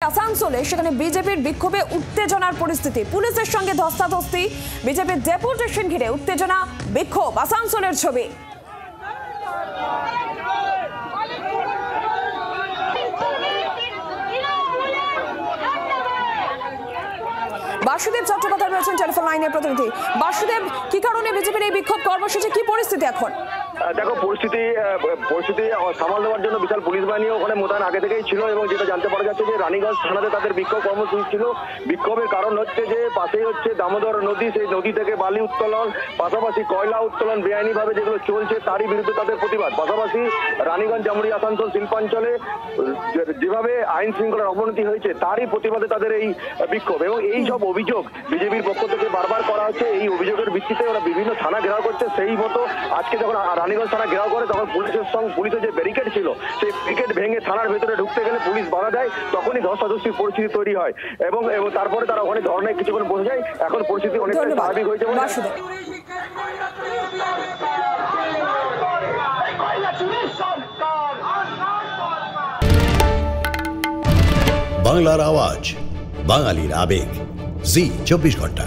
আসানসোলে সেখানে বিজেপির বিক্ষোভে উত্তেজনার পরিস্থিতি, পুলিশের সঙ্গে ধস্তাধস্তি, বিজেপির ডেপুটেশন ঘিরে উত্তেজনা, বিক্ষোভ। আসানসোলের ছবি। বাসুদেব চট্টোপাধ্যায় রয়েছেন টেলিফোন লাইনের প্রতিনিধি। বাসুদেব, কি কারণে বিজেপির এই বিক্ষোভ কর্মসূচি, কি পরিস্থিতি এখন? দেখো, পরিস্থিতি সামাল দেওয়ার জন্য বিশাল পুলিশ বাহিনী ওখানে মোতায়েন আগে থেকেই ছিল এবং যেটা জানতে পারা যাচ্ছে যে রানীগঞ্জ থানাতে তাদের বিক্ষোভ কর্মসূচি ছিল। বিক্ষোভের কারণ হচ্ছে যে পাশেই হচ্ছে দামোদর নদী, সেই নদী থেকে বালি উত্তোলন, পাশাপাশি কয়লা উত্তোলন বেআইনিভাবে যেগুলো চলছে তারই বিরুদ্ধে তাদের প্রতিবাদ। পাশাপাশি রানীগঞ্জ, জামুড়ি, আসানসোল শিল্পাঞ্চলে যেভাবে আইন শৃঙ্খলার অবনতি হয়েছে তারই প্রতিবাদে তাদের এই বিক্ষোভ এবং এই সব অভিযোগ বিজেপির পক্ষ থেকে বারবার করা হচ্ছে। এই অভিযোগের ভিত্তিতে ওরা বিভিন্ন থানা ঘেরাও করছে। সেই মতো আজকে যখন রানীগঞ্জ থানা ঘেরাও করে তখন পুলিশের যে ব্যারিকেড ছিল সেই ব্যারিকেড ভেঙে থানার ভেতরে ঢুকতে গেলে পুলিশ বাধা দেয়, তখনই ধস্তাধস্তির পরিস্থিতি তৈরি হয় এবং তারপরে তারা ওখানে ধর্নায় কিছুক্ষণ বসে যায়। এখন পরিস্থিতি অনেকটা স্বাভাবিক হয়েছে। বাংলার আওয়াজ, বাঙালির আবেগ, জি 24 ঘন্টা।